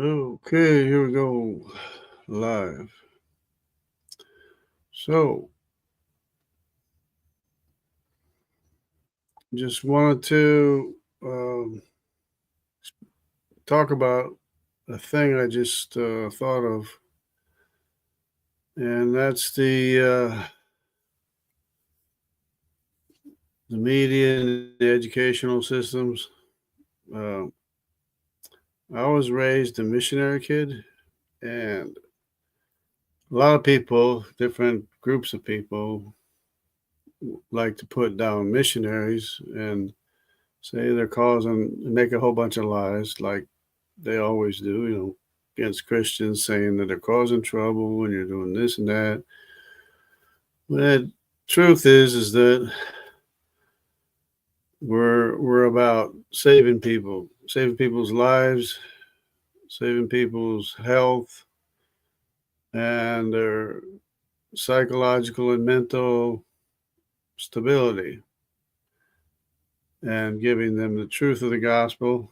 Okay, here we go. Live. So, just wanted to talk about a thing I just thought of, and that's the media and the educational systems. Uh, I was raised a missionary kid, and a lot of people, different groups of people, like to put down missionaries and say they're causing, make a whole bunch of lies, like they always do, against Christians, saying that they're causing trouble and you're doing this and that. The truth is that we're about saving people's lives, saving people's health and their psychological and mental stability, and giving them the truth of the gospel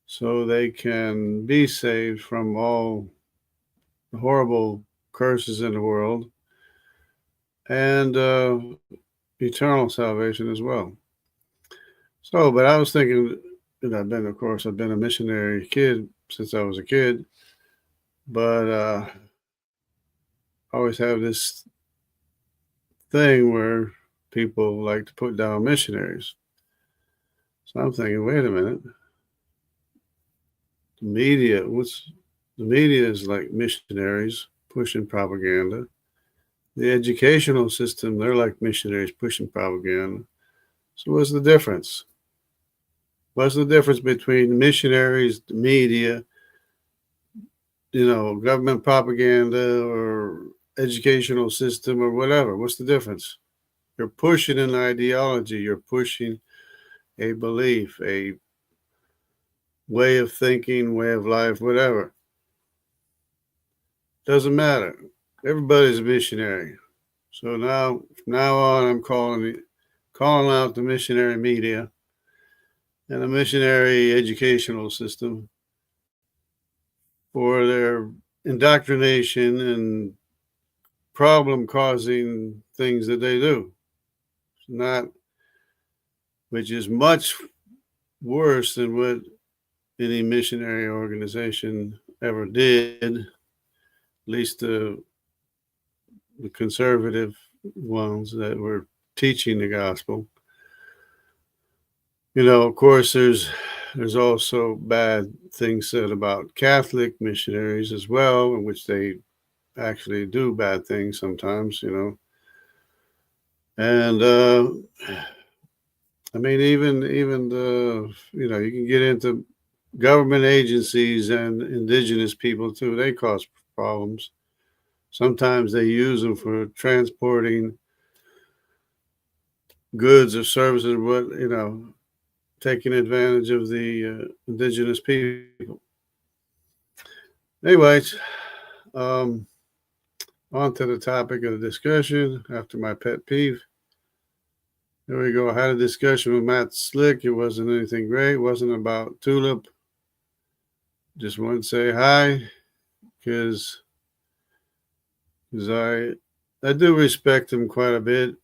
so they can be saved from all the horrible curses in the world and eternal salvation as well. So, but I was thinking that I've been a missionary kid since I was a kid, but I always have this thing where people like to put down missionaries. So I'm thinking, wait a minute, the media, what's the media is like missionaries pushing propaganda. The educational system, they're like missionaries pushing propaganda. So what's the difference? What's the difference between missionaries, the media, government propaganda or educational system or whatever? What's the difference? You're pushing an ideology, you're pushing a belief, a way of thinking, way of life, whatever. Doesn't matter. Everybody's a missionary. So from now on, I'm calling out the missionary media and the missionary educational system for their indoctrination and problem causing things that they do. Not which is much worse than what any missionary organization ever did, at least the conservative ones that were teaching the gospel. Of course, there's also bad things said about Catholic missionaries as well, in which they actually do bad things sometimes, And I mean, even the you can get into government agencies and indigenous people too. They cause problems. Sometimes they use them for transporting goods or services, but taking advantage of the indigenous people. Anyways, um, on to the topic of the discussion after my pet peeve. There we go. I had a discussion with Matt Slick. It wasn't anything great. It wasn't about TULIP. Just wanted to say hi because I do respect him quite a bit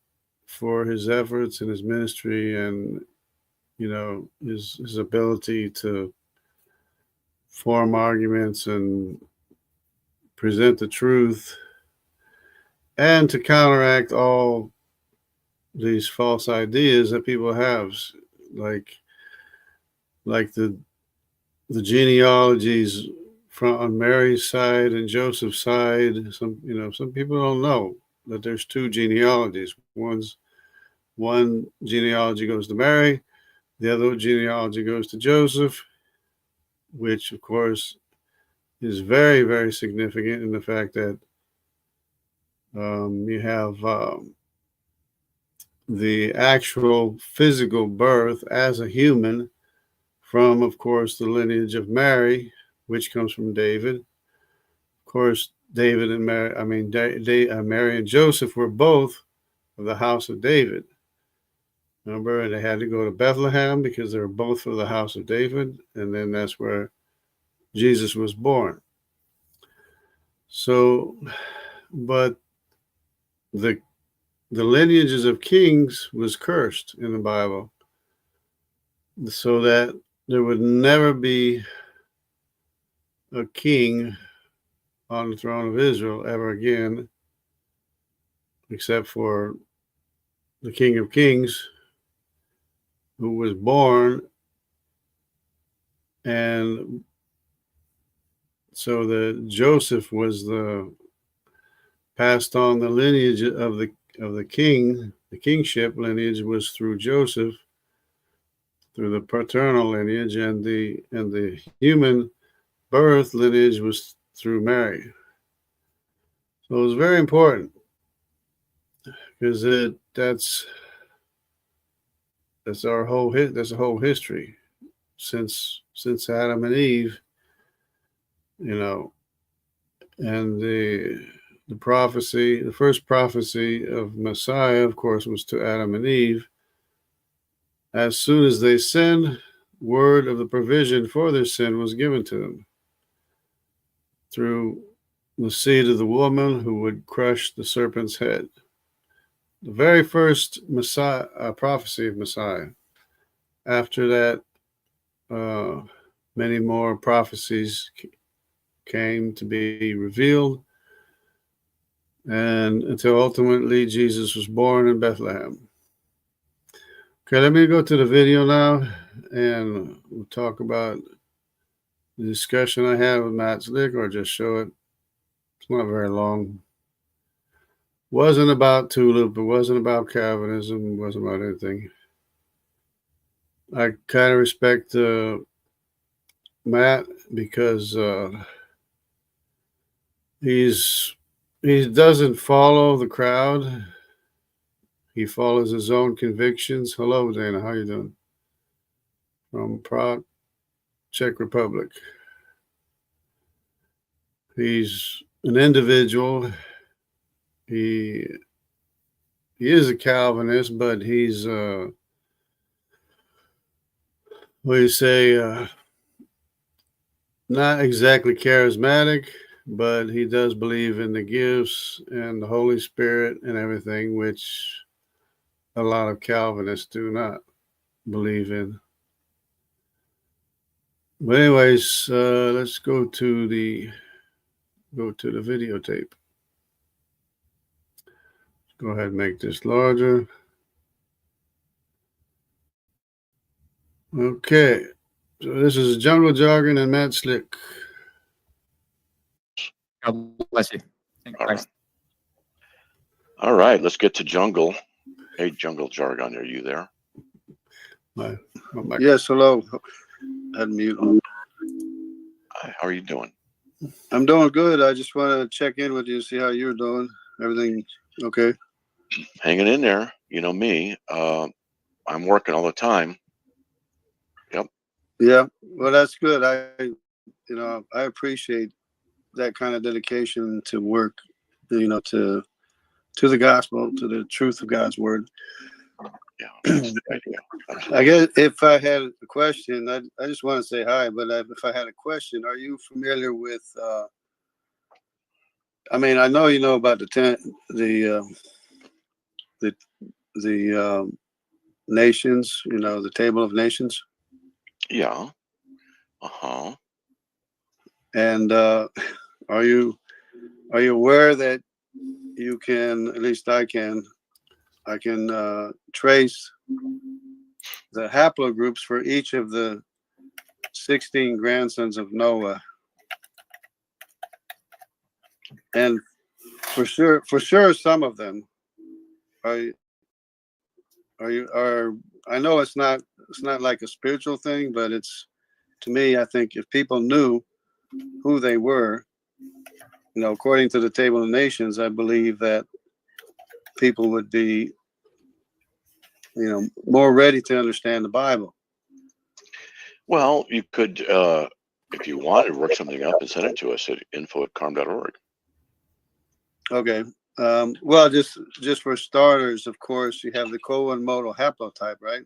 for his efforts and his ministry and his ability to form arguments and present the truth and to counteract all these false ideas that people have, like like the genealogies from on Mary's side and Joseph's side. Some people don't know that there's two genealogies. One genealogy goes to Mary, the other genealogy goes to Joseph, which of course is very, very significant in the fact that you have the actual physical birth as a human from, of course, the lineage of Mary, which comes from David. Of course, David and Mary, Mary and Joseph were both of the house of David. Remember, they had to go to Bethlehem because they were both of the house of David, and then that's where Jesus was born. So, but the lineages of kings was cursed in the Bible, so that there would never be a king on the throne of Israel ever again, except for the King of Kings, who was born. And so that Joseph was the passed on the lineage of the king. The kingship lineage was through Joseph, through the paternal lineage, and the human birth lineage was through Mary. So it was very important, because that's our whole that's a whole history since Adam and Eve, and the prophecy, the first prophecy of Messiah, of course, was to Adam and Eve. As soon as they sinned, word of the provision for their sin was given to them through the seed of the woman who would crush the serpent's head. The very first Messiah, prophecy of Messiah. After that, many more prophecies came to be revealed, and until ultimately Jesus was born in Bethlehem. Okay, let me go to the video now, and we'll talk about the discussion I had with Matt Slick, or just show it. It's not very long. Wasn't about TULIP. It wasn't about Calvinism. It wasn't about anything. I kind of respect Matt, because he doesn't follow the crowd. He follows his own convictions. Hello, Dana. How you doing? From Prague, Czech Republic. He's an individual. He is a Calvinist, but he's what do you say? Not exactly charismatic, but he does believe in the gifts and the Holy Spirit and everything, which a lot of Calvinists do not believe in. But anyways, let's go to the videotape. Go ahead and make this larger. Okay, so this is Jungle Jargon and Matt Slick. God bless you. Thank Christ. All right, let's get to Jungle. Hey, Jungle Jargon, are you there? Yes, hello. Had mute on. Hi, how are you doing? I'm doing good. I just want to check in with you, see how you're doing. Everything okay? Hanging in there. You know me. I'm working all the time. Yep. Yeah. Well, that's good. I appreciate that kind of dedication to work, to the gospel, to the truth of God's word. Yeah. I guess if I had a question, I just want to say hi. But if I had a question, are you familiar with? I mean, I know you know about the nations. The table of nations. Yeah. And are you aware that you can, at least I can trace the haplogroups for each of the 16 grandsons of Noah, and for sure some of them are. I know it's not like a spiritual thing, but it's, to me, I think if people knew who they were, according to the Table of Nations, I believe that people would be, more ready to understand the Bible. Well, you could, if you wanted, work something up and send it to us at info@carm.org. Okay. Well, just for starters, of course, you have the colon modal haplotype, right?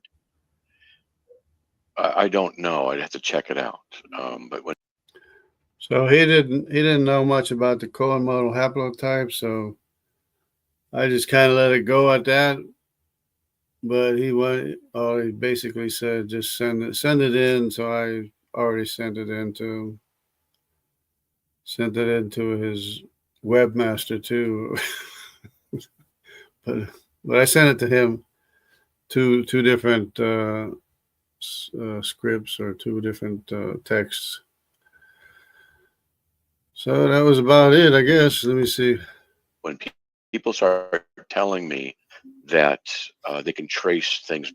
I don't know. I'd have to check it out. But when So he didn't know much about the Cohen model haplotype, so I just kind of let it go at that. But he basically said just send it in. So I already sent it into his webmaster too. but I sent it to him two different scripts or two different texts. So that was about it, I guess. Let me see. When people start telling me that they can trace things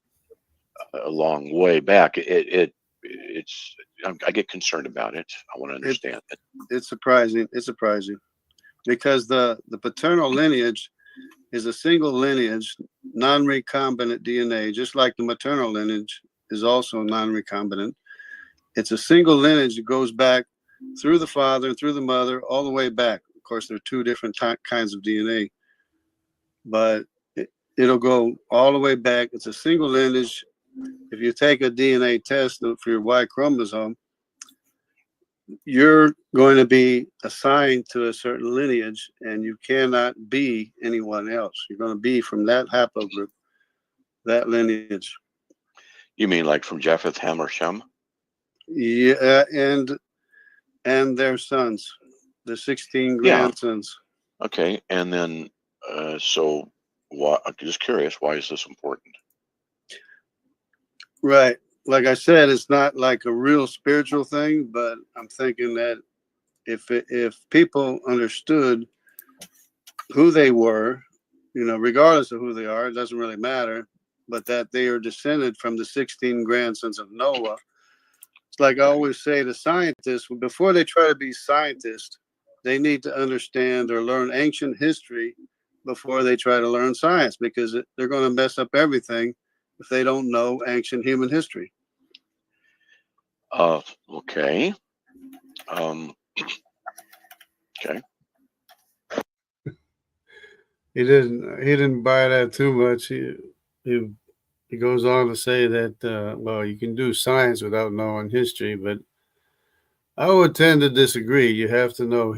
a long way back, I get concerned about it. I want to understand it. It's surprising. It's surprising because the paternal lineage is a single lineage, non-recombinant DNA, just like the maternal lineage is also non-recombinant. It's a single lineage that goes back through the father and through the mother all the way back. Of course, there are two different kinds of DNA, but it'll go all the way back. It's a single lineage. If you take a DNA test for your Y chromosome, you're going to be assigned to a certain lineage and you cannot be anyone else. You're going to be from that haplogroup, that lineage. You mean like from Japheth, Ham, or Shem? Yeah, and their sons, the 16 grandsons. Yeah. Okay, and then so why? I'm just curious. Why is this important? Right. Like I said, it's not like a real spiritual thing, but I'm thinking that if people understood who they were, regardless of who they are, it doesn't really matter, but that they are descended from the 16 grandsons of Noah. It's like I always say to scientists, before they try to be scientists, they need to understand or learn ancient history before they try to learn science, because they're going to mess up everything if they don't know ancient human history. Okay. Okay. He didn't buy that too much. He goes on to say that well, you can do science without knowing history, but I would tend to disagree. You have to know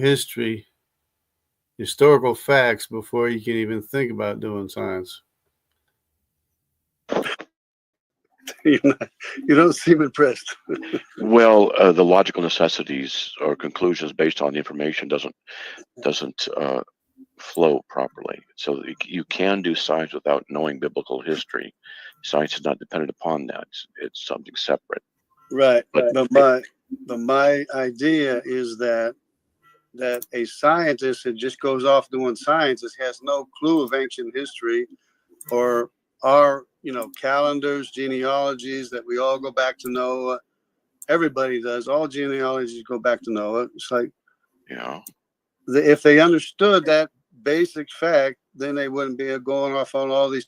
historical facts before you can even think about doing science. You don't seem impressed. Well, the logical necessities or conclusions based on the information doesn't flow properly. So you can do science without knowing biblical history. Science is not dependent upon that. It's something separate. Right. But my idea is that a scientist that just goes off doing science has no clue of ancient history or our calendars, genealogies that we all go back to Noah. Everybody does. All genealogies go back to Noah. It's like, if they understood that basic fact, then they wouldn't be going off on all these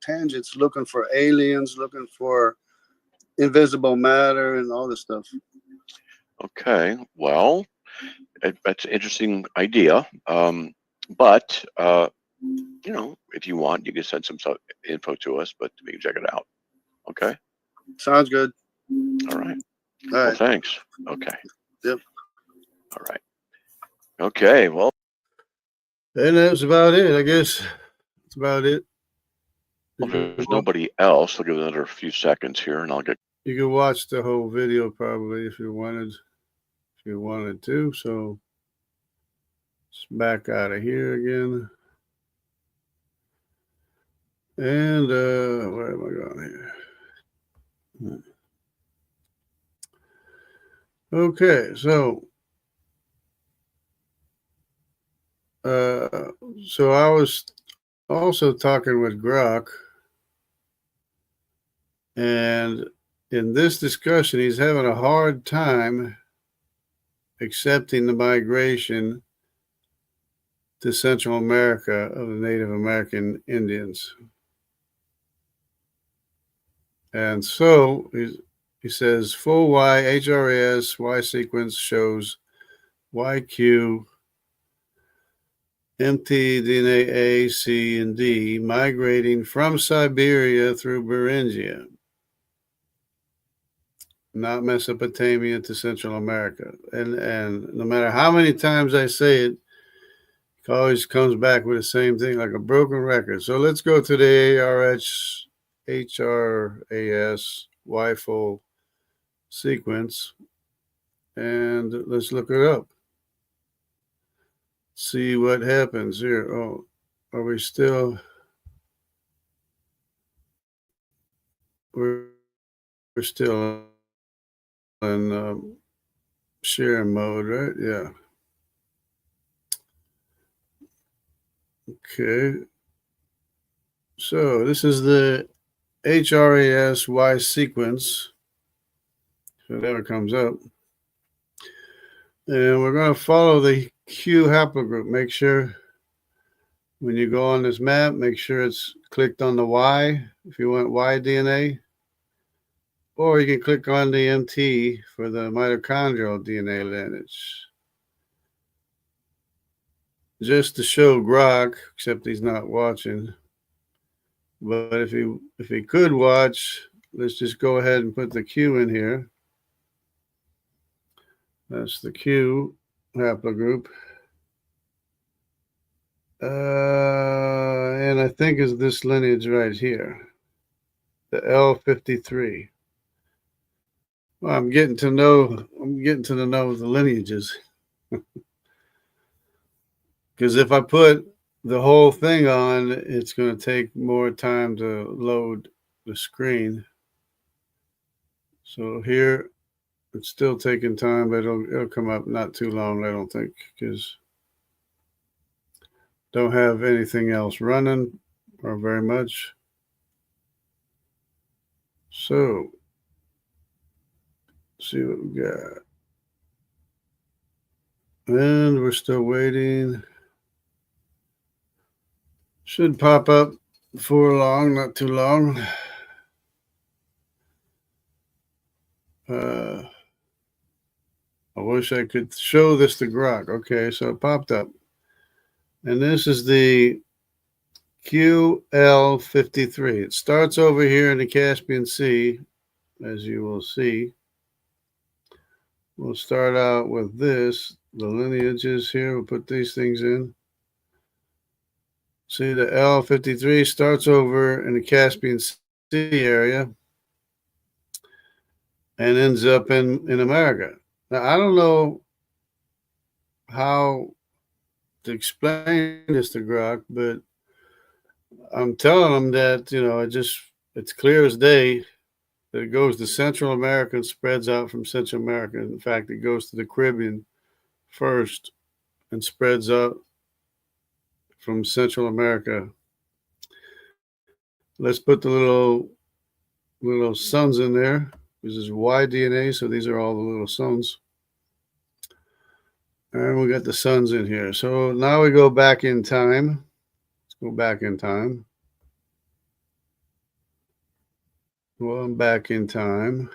tangents, looking for aliens, looking for invisible matter, and all this stuff. Okay, well, that's an interesting idea. But if you want, you can send some info to us, but we can check it out. Okay. Sounds good. All right. All Well, right. thanks. Okay. Yep. All right. Okay. Well, and that's about it. I guess that's about it. if there's nobody else, I'll give it another few seconds here, and I'll get. You can watch the whole video probably if you wanted to. So it's back out of here again. And where am I going here? Okay, so I was also talking with Grok, and in this discussion, he's having a hard time accepting the migration to Central America of the Native American Indians. And so he says full Y HRAS Y sequence shows YQ mtDNA A, C, and D migrating from Siberia through Beringia. not Mesopotamia to Central America. And no matter how many times I say it, it always comes back with the same thing, like a broken record. So let's go to the HRAS WIFO sequence and let's look it up. See what happens here. Oh, are we still? We're still in share mode, right? Yeah. Okay. So this is the HRAS Y sequence. If it ever comes up. And we're going to follow the Q haplogroup. Make sure when you go on this map, make sure it's clicked on the Y if you want Y DNA. Or you can click on the MT for the mitochondrial DNA lineage. Just to show Grok, except he's not watching. But if he could watch, let's just go ahead and put the Q in here. That's the Q haplogroup. And I think is this lineage right here, the L53. Well, I'm getting to know the lineages. Because if I put the whole thing on, it's going to take more time to load the screen. So here, it's still taking time, but it'll come up not too long, I don't think, because don't have anything else running or very much. So, see what we got. And we're still waiting. Should pop up before long, not too long. I wish I could show this to Grok. Okay, so it popped up. And this is the QL53. It starts over here in the Caspian Sea, as you will see. We'll start out with this, the lineages here. We'll put these things in. See, the L53 starts over in the Caspian Sea area and ends up in America. Now, I don't know how to explain this to Grok, but I'm telling him that, it's clear as day that it goes to Central America and spreads out from Central America. In fact, it goes to the Caribbean first and spreads out from Central America. Let's put the little suns in there. This is Y DNA, so these are all the little suns. And we got the suns in here. So now we go back in time. Let's go back in time. Well, I'm back in time.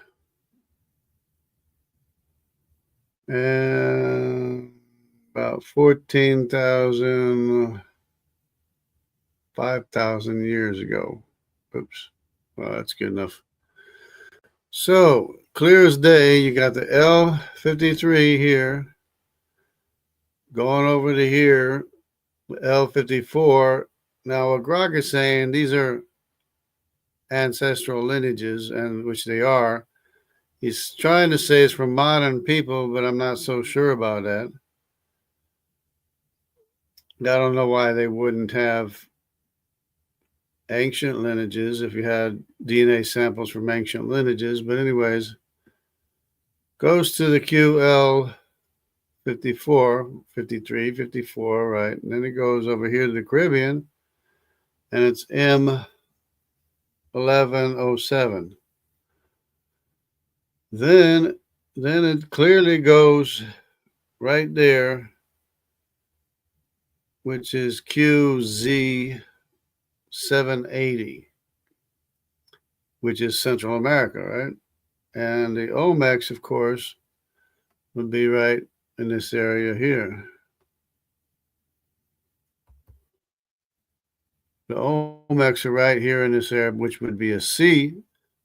And about 14,000, 5,000 years ago. Oops. Well, that's good enough. So, clear as day, you got the L53 here going over to here, L54. Now, what Grok is saying, these are ancestral lineages, and which they are. He's trying to say it's from modern people, but I'm not so sure about that. I don't know why they wouldn't have ancient lineages if you had DNA samples from ancient lineages. But anyways, goes to the QL 54, 53, 54, right? And then it goes over here to the Caribbean, and it's M1107. Then it clearly goes right there, which is QZ780, which is Central America, right? And the Olmecs, of course, would be right in this area here. The Olmecs are right here in this area, which would be a C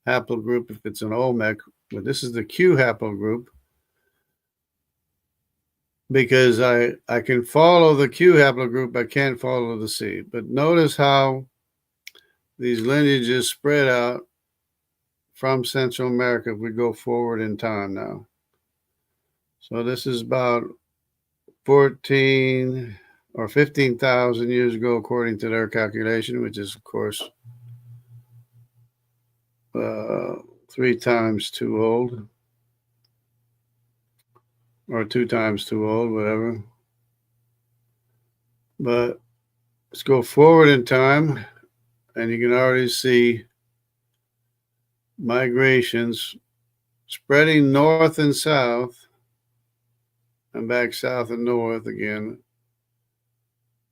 haplogroup if it's an Olmec, but this is the Q haplogroup because I can follow the Q haplogroup, I can't follow the C. But notice how these lineages spread out from Central America if we go forward in time now. So this is about 14 or 15,000 years ago, according to their calculation, which is, of course, 3 times too old, or 2 times too old, whatever. But let's go forward in time, and you can already see migrations spreading north and south, and back south and north again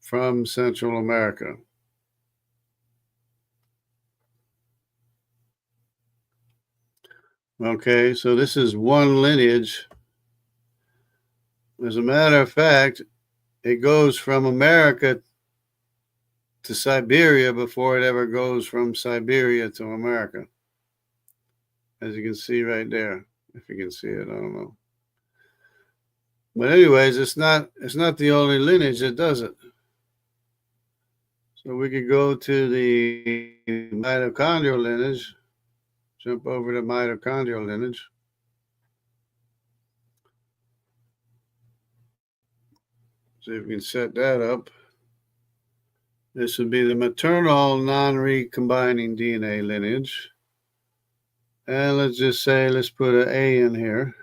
from Central America. Okay, so this is one lineage. As a matter of fact, it goes from America to Siberia before it ever goes from Siberia to America. As you can see right there, if you can see it, I don't know. But anyways, it's not the only lineage that does it. So we could go to the mitochondrial lineage, jump over to mitochondrial lineage. See if we can set that up. This would be the maternal non-recombining DNA lineage. And let's just say, let's put an A in here.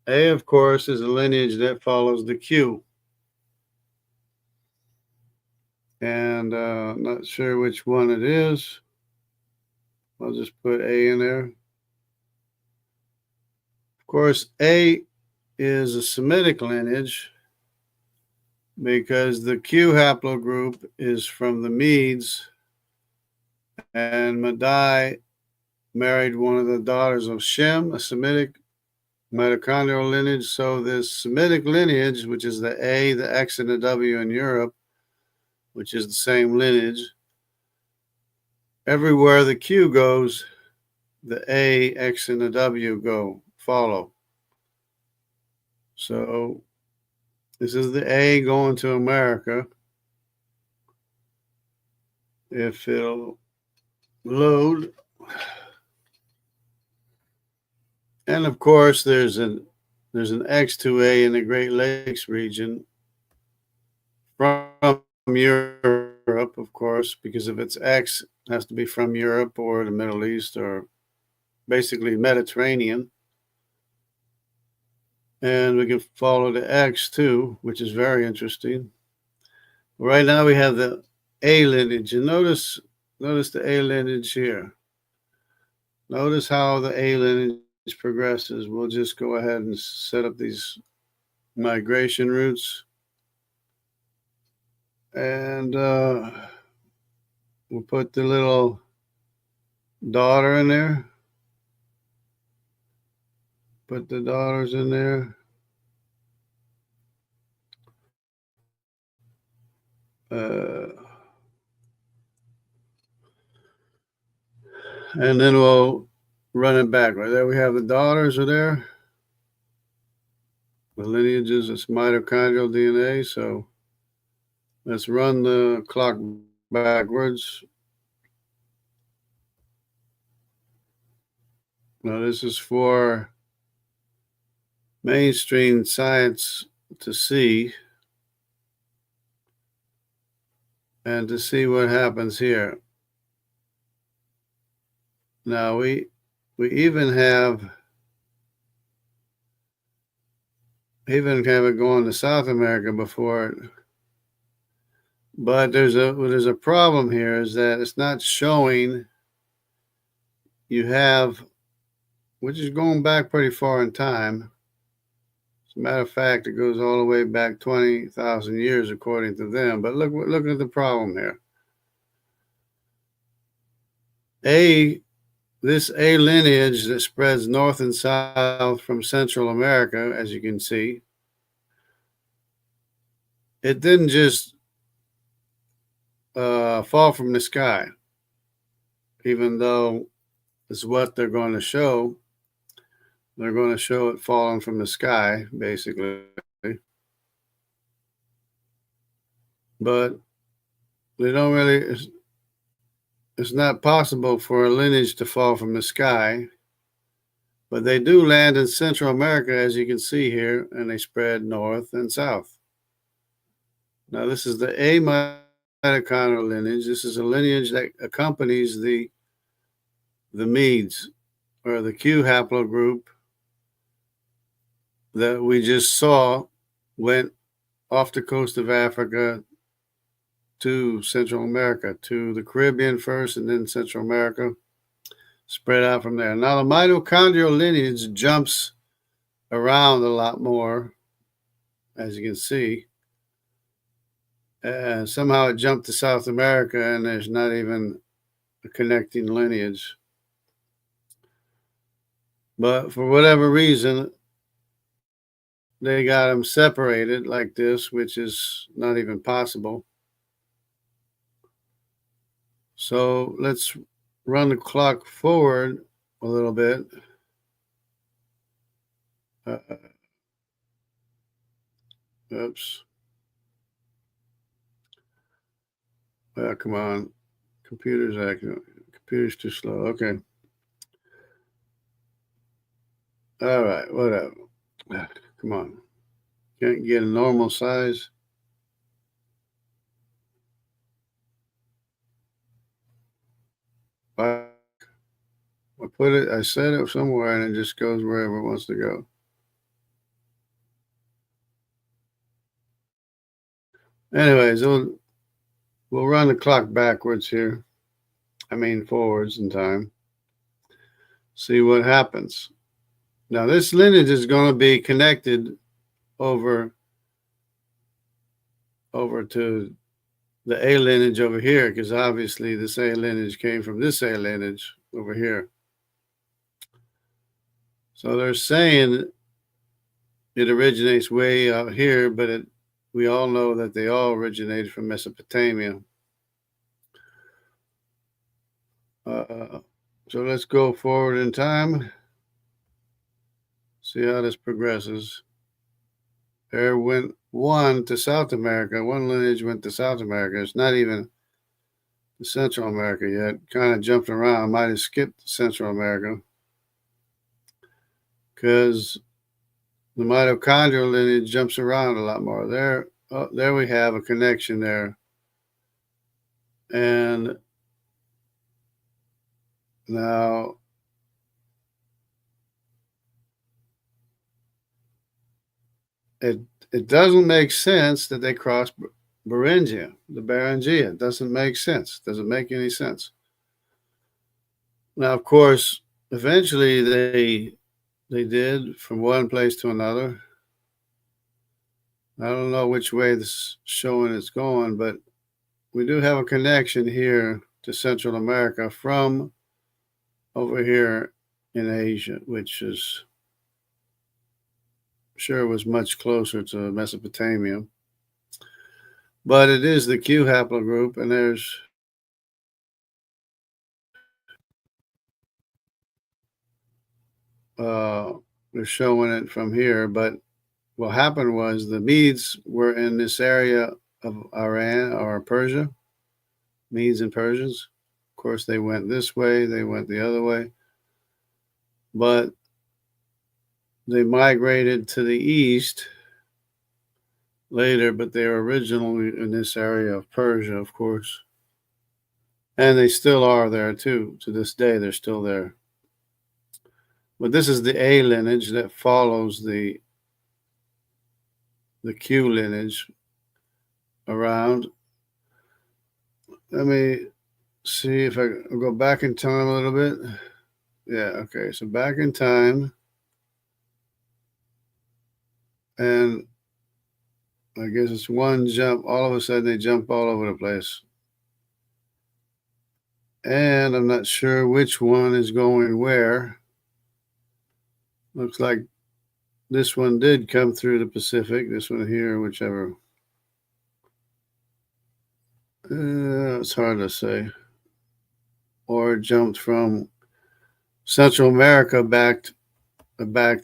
A, of course, is a lineage that follows the Q. And not sure which one it is. I'll just put A in there. Of course, A is a Semitic lineage because the Q haplogroup is from the Medes, and Madai married one of the daughters of Shem, a Semitic mitochondrial lineage. So this Semitic lineage, which is the A, the X, and the W in Europe, which is the same lineage, everywhere the Q goes, the A, X, and the W follow. So this is the A going to America. If it'll load. And of course, there's an X2A in the Great Lakes region from Europe, of course, because if it's X, it has to be from Europe or the Middle East or basically Mediterranean. And we can follow the X too, which is very interesting. Right now we have the A lineage, and notice the A lineage here. Notice how the A lineage progresses. We'll just go ahead and set up these migration routes, and we'll put the little daughter in there. Put the daughters in there. And then we'll run it back. Right there we have the daughters are there. The lineages, it's mitochondrial DNA. So let's run the clock backwards. Now this is for mainstream science to see and to see what happens here. Now we even have it going to South America before it. But there's a problem here, is that it's not showing you have, which is going back pretty far in time. As a matter of fact, it goes all the way back 20,000 years according to them. But look at the problem here. This A lineage that spreads north and south from Central America, as you can see, it didn't just fall from the sky, even though is what they're going to show. They're going to show it falling from the sky, basically. But they don't really, it's not possible for a lineage to fall from the sky. But they do land in Central America, as you can see here, and they spread north and south. Now, this is the A mitochondrial lineage. This is a lineage that accompanies the Medes, or the Q haplogroup that we just saw went off the coast of Africa to Central America, to the Caribbean first, and then Central America, spread out from there. Now, the mitochondrial lineage jumps around a lot more, as you can see. Somehow it jumped to South America, and there's not even a connecting lineage. But for whatever reason, they got them separated like this, which is not even possible. So let's run the clock forward a little bit. Oops. Well, come on. Computer's too slow. Okay. All right, whatever. Come on. Can't get a normal size. I set it somewhere and it just goes wherever it wants to go. Anyways, we'll run the clock backwards here. I mean, forwards in time. See what happens. Now, this lineage is going to be connected over to the A lineage over here, because obviously this A lineage came from this A lineage over here. So they're saying it originates way out here, but we all know that they all originated from Mesopotamia. So let's go forward in time. See how this progresses. There went one to South America. One lineage went to South America. It's not even to Central America yet. Kind of jumped around. Might have skipped Central America, because the mitochondrial lineage jumps around a lot more. There we have a connection there. And now it doesn't make sense that they crossed Beringia, the Beringia. It doesn't make sense. It doesn't make any sense. Now, of course, eventually they did, from one place to another. I don't know which way this is showing it's going, but we do have a connection here to Central America from over here in Asia, which is sure was much closer to Mesopotamia. But it is the Q haplogroup, and they're showing it from here. But what happened was the Medes were in this area of Iran or Persia, Medes and Persians. Of course, they went this way, they went the other way. But they migrated to the east later, but they were originally in this area of Persia, of course. And they still are there too. To this day, they're still there. But this is the A lineage that follows the Q lineage around. Let me see if I go back in time a little bit. Yeah, okay. So back in time. And I guess it's one jump. All of a sudden, they jump all over the place. And I'm not sure which one is going where. Looks like this one did come through the Pacific. This one here, whichever. It's hard to say. Or jumped from Central America back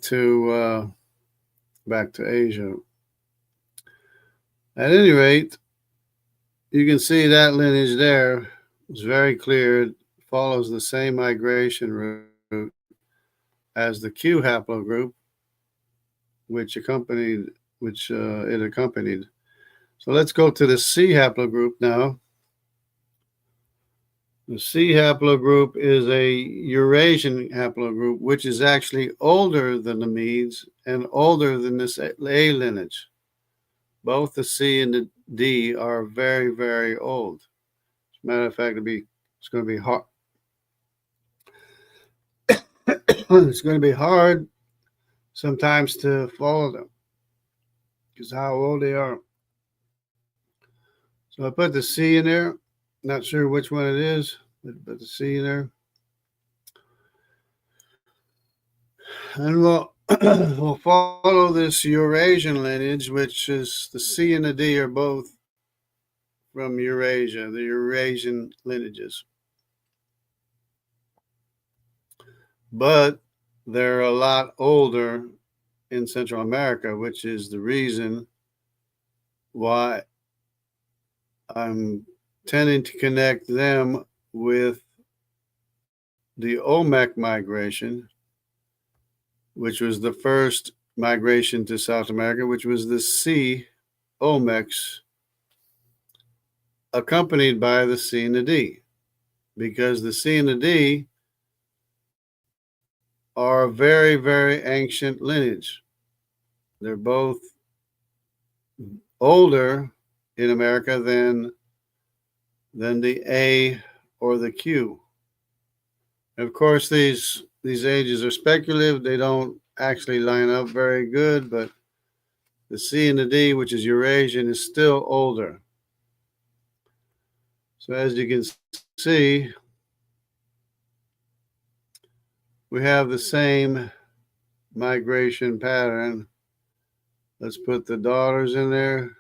to Asia. At any rate, you can see that lineage there is very clear. It follows the same migration route as the Q haplogroup, which it accompanied. So let's go to the C haplogroup now. The C haplogroup is a Eurasian haplogroup, which is actually older than the Medes and older than this A lineage. Both the C and the D are very, very old. As a matter of fact, it's going to be hard. It's going to be hard sometimes to follow them because how old they are. So I put the C in there. Not sure which one it is, but put the C in there. And we'll follow this Eurasian lineage, which is the C and the D are both from Eurasia, the Eurasian lineages. But they're a lot older in Central America, which is the reason why I'm tending to connect them with the Olmec migration, which was the first migration to South America, which was the C Olmecs, accompanied by the C and the D, because the C and the D are a very, very ancient lineage. They're both older in America than the A or the Q. And of course, these ages are speculative. They don't actually line up very good, but the C and the D, which is Eurasian, is still older. So as you can see, we have the same migration pattern. Let's put the daughters in there.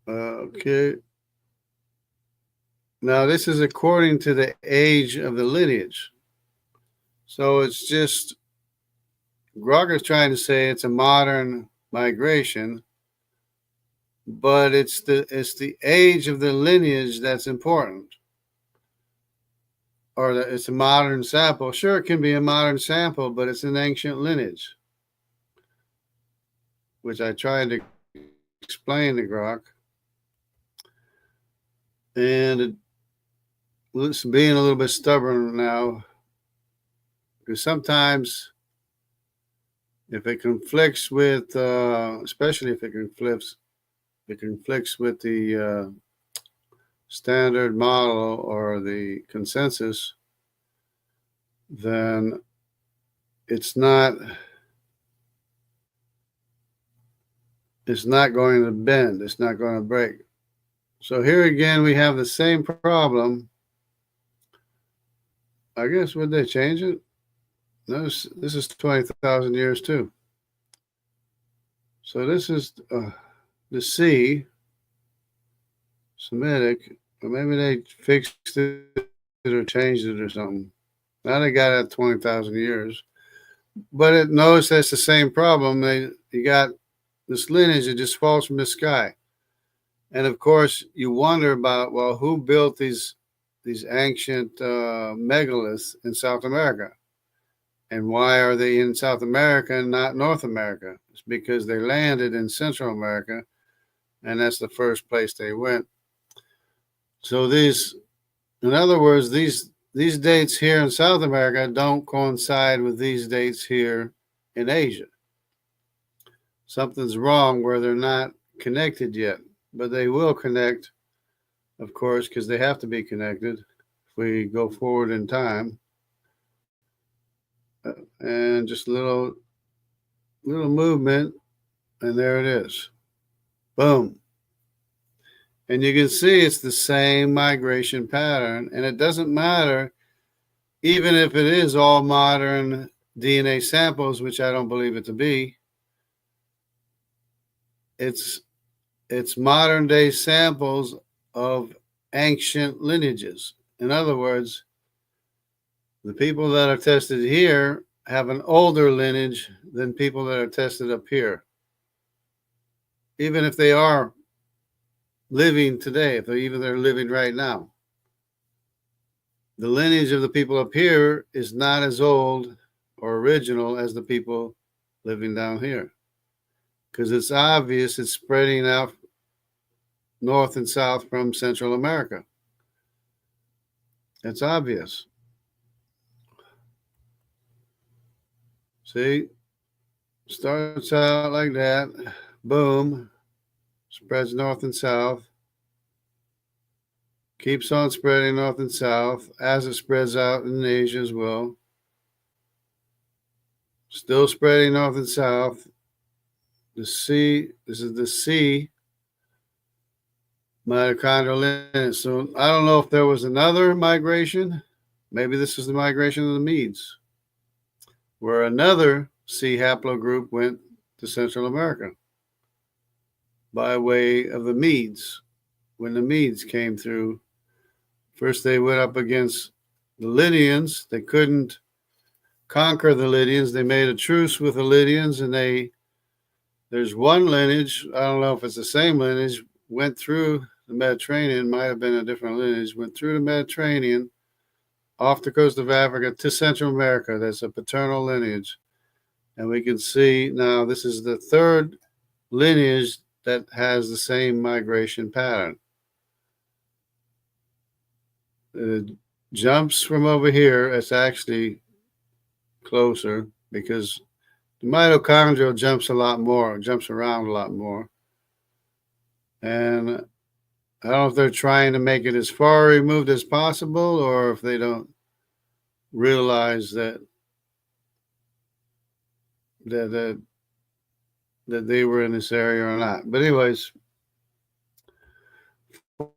Okay. Now this is according to the age of the lineage. So it's just, Grogger's trying to say it's a modern migration, but it's the age of the lineage that's important. Or that it's a modern sample. Sure, it can be a modern sample, but it's an ancient lineage, which I tried to explain to Grog. And it's being a little bit stubborn now, because sometimes if it conflicts with, especially if it conflicts with the standard model or the consensus, then it's not going to bend. It's not going to break. So here again, we have the same problem. I guess, would they change it? No, this is 20,000 years too. So this is the C, Semitic, or maybe they fixed it or changed it or something. Now they got it at 20,000 years. But notice that's the same problem. You got this lineage that just falls from the sky. And of course, you wonder about, well, who built these ancient megaliths in South America? And why are they in South America and not North America? It's because they landed in Central America, and that's the first place they went. So in other words, these dates here in South America don't coincide with these dates here in Asia. Something's wrong where they're not connected yet, but they will connect, of course, because they have to be connected if we go forward in time. And just a little movement, and there it is. Boom. And you can see it's the same migration pattern, and it doesn't matter, even if it is all modern DNA samples, which I don't believe it to be. It's modern day samples of ancient lineages. In other words, The people that are tested here have an older lineage than people that are tested up here. Even if they are living today, if they're living right now. The lineage of the people up here is not as old or original as the people living down here. Because it's obvious it's spreading out north and south from Central America. It's obvious. See, starts out like that, boom, spreads north and south, keeps on spreading north and south as it spreads out in Asia as well. Still spreading north and south. This is the C mitochondrial lineage. So I don't know if there was another migration. Maybe this is the migration of the Medes, where another C haplogroup went to Central America by way of the Medes. When the Medes came through, first they went up against the Lydians. They couldn't conquer the Lydians. They made a truce with the Lydians, and there's one lineage, I don't know if it's the same lineage, went through the Mediterranean, might have been a different lineage, went through the Mediterranean, off the coast of Africa to Central America. That's a paternal lineage. And we can see now this is the third lineage that has the same migration pattern. It jumps from over here. It's actually closer because the mitochondrial jumps a lot more, jumps around a lot more. And I don't know if they're trying to make it as far removed as possible or if they don't realize that they were in this area or not. But anyways,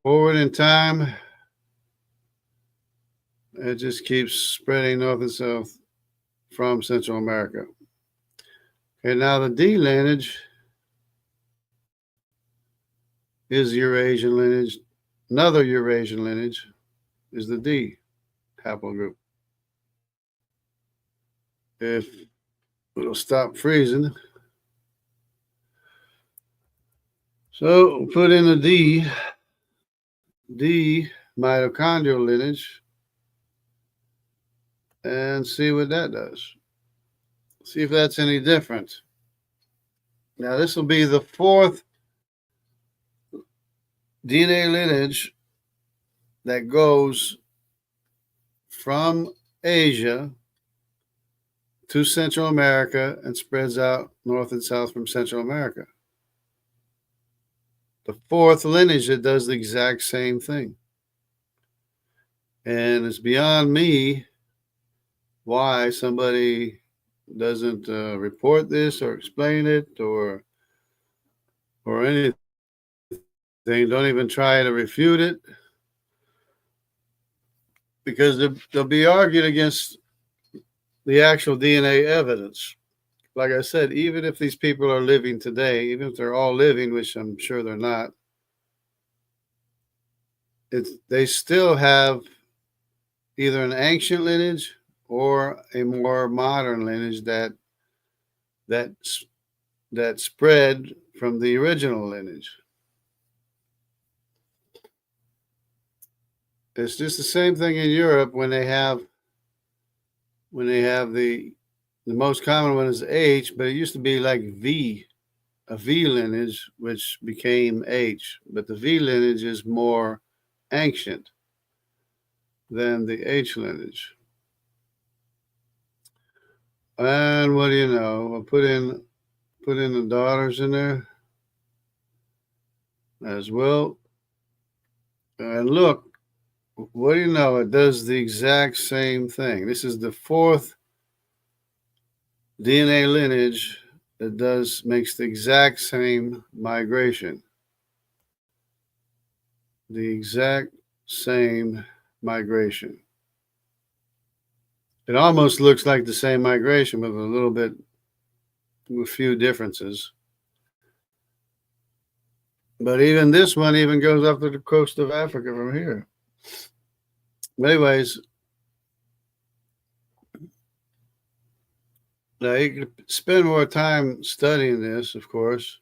forward in time, it just keeps spreading north and south from Central America. Okay, now the D lineage is Eurasian lineage. Another Eurasian lineage is the D haplogroup. If it'll stop freezing. So put in the D mitochondrial lineage and see what that does. See if that's any different. Now this will be the fourth DNA lineage that goes from Asia to Central America and spreads out north and south from Central America. The fourth lineage that does the exact same thing. And it's beyond me why somebody doesn't report this or explain it or anything. Don't even try to refute it, because they'll be argued against the actual DNA evidence. Like I said, even if these people are living today, even if they're all living, which I'm sure they're not, they still have either an ancient lineage or a more modern lineage that spread from the original lineage. It's just the same thing in Europe when they have the most common one is H, but it used to be like V, a V lineage, which became H. But the V lineage is more ancient than the H lineage. And what do you know? I'll put in the daughters in there as well. And look, what do you know? It does the exact same thing. This is the fourth DNA lineage that makes the exact same migration. The exact same migration. It almost looks like the same migration with a few differences. But even this one even goes up to the coast of Africa from here. But anyways, Now, you could spend more time studying this, of course.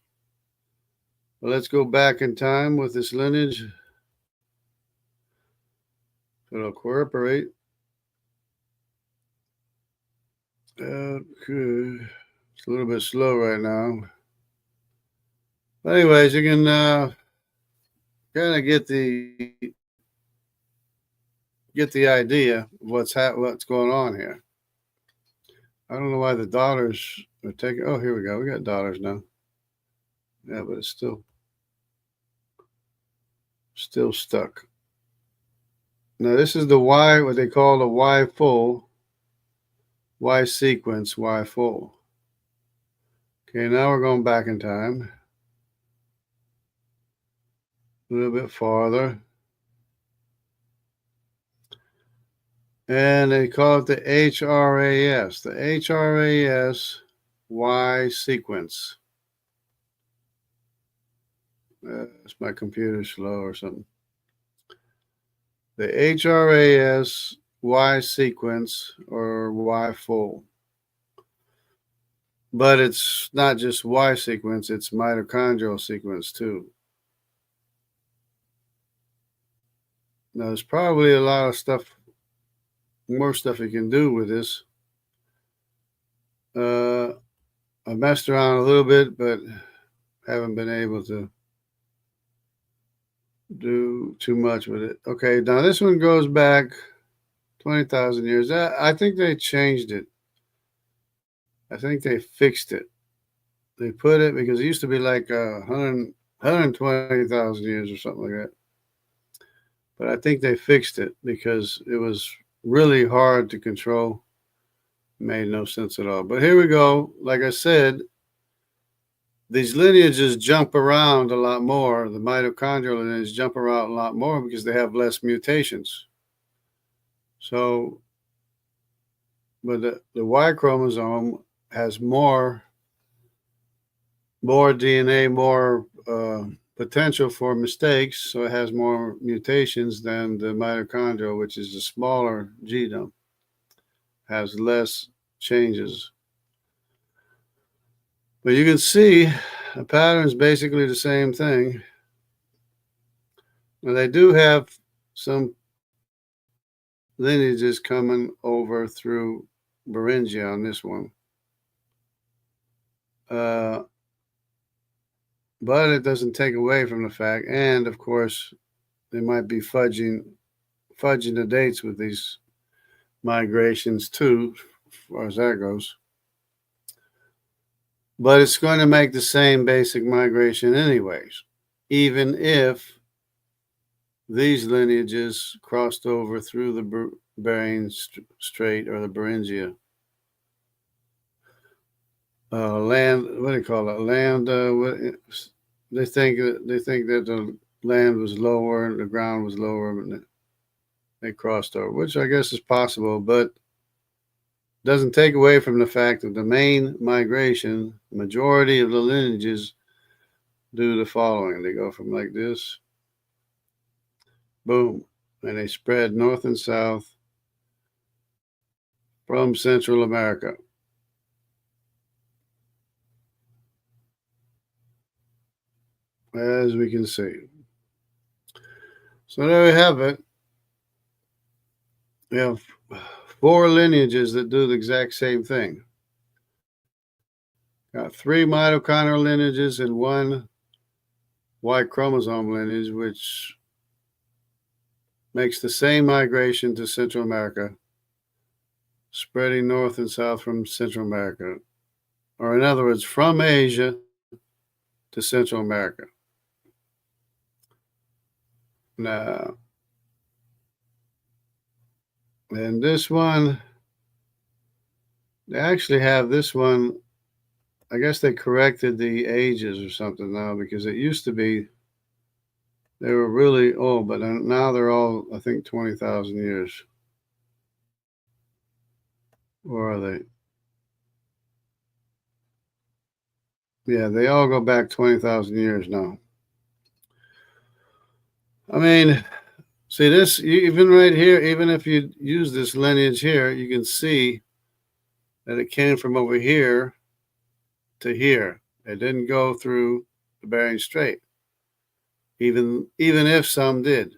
But let's go back in time with this lineage. It'll cooperate. Okay. It's a little bit slow right now. But anyways, you can kind of get the idea of what's going on here. I don't know why the dollars are taking. Oh, here we go. We got dollars now. Yeah, but it's still stuck. Now this is the Y, what they call the Y full, Y sequence, Y full. Okay, now we're going back in time. A little bit farther. And they call it the HRAS, the HRAS Y sequence. Is my computer slow or something? The HRAS Y sequence or Y full. But it's not just Y sequence, it's mitochondrial sequence too. Now, there's probably a lot of stuff, more stuff you can do with this. I messed around a little bit, but haven't been able to do too much with it. Okay, now this one goes back 20,000 years. I think they changed it. I think they fixed it. They put it, because it used to be like 120,000 years or something like that. But I think they fixed it because it was really hard to control. Made no sense at all. But here we go. Like I said, these lineages jump around a lot more. The mitochondrial lineages jump around a lot more because they have less mutations. So, but the Y chromosome has more DNA, more potential for mistakes, so it has more mutations than the mitochondrial, which is the smaller genome, has less changes. But you can see the pattern is basically the same thing. Now, they do have some lineages coming over through Beringia on this one. But it doesn't take away from the fact, and of course, they might be fudging the dates with these migrations too, as far as that goes. But it's going to make the same basic migration anyways, even if these lineages crossed over through the Bering Strait or the Beringia. Land, what do you call it? Land. They think that the land was lower and the ground was lower, but they crossed over, which I guess is possible, but doesn't take away from the fact that the main migration, majority of the lineages do the following. They go from like this, boom, and they spread north and south from Central America. As we can see. So there we have it. We have 4 lineages that do the exact same thing. Got 3 mitochondrial lineages and 1 Y chromosome lineage, which makes the same migration to Central America, spreading north and south from Central America, or in other words, from Asia to Central America. Now, and this one, they actually have this one, I guess they corrected the ages or something now, because it used to be they were really old, but now they're all, I think, 20,000 years. Or are they? Yeah, they all go back 20,000 years now. I mean, see this, even right here, even if you use this lineage here, you can see that it came from over here to here. It didn't go through the Bering Strait, even if some did.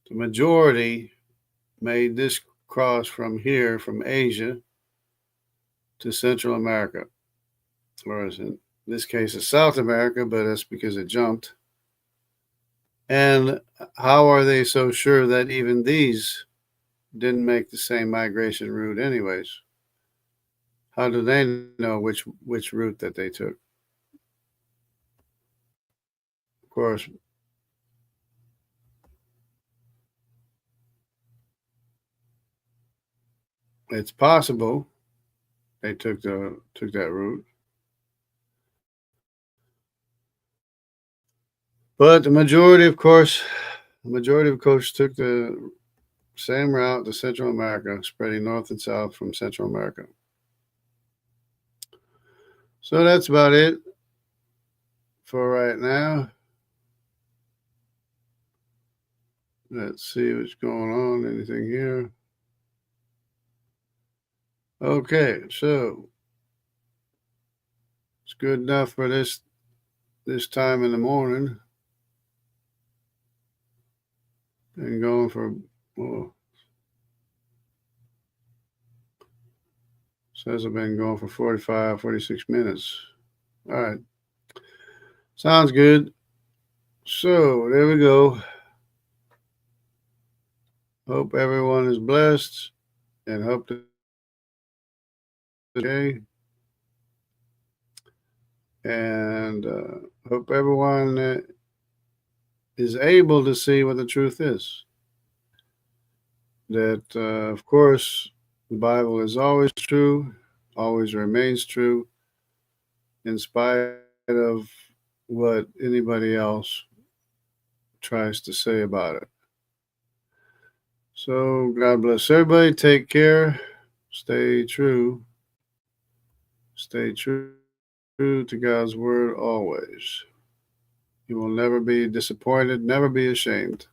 The majority made this cross from here, from Asia to Central America, or in this case, it's South America, but that's because it jumped. And how are they so sure that even these didn't make the same migration route anyways? How do they know which route that they took? Of course, it's possible they took that route. But the majority, of course, took the same route to Central America, spreading north and south from Central America. So that's about it for right now. Let's see what's going on. Anything here? Okay, so it's good enough for this time in the morning. And going for, well, says I've been going for 45, 46 minutes. All right. Sounds good. So there we go. Hope everyone is blessed and hope that okay. And hope everyone is able to see what the truth is. That, of course, the Bible is always true, always remains true, in spite of what anybody else tries to say about it. So, God bless everybody. Take care. Stay true. Stay true to God's word always. You will never be disappointed, never be ashamed.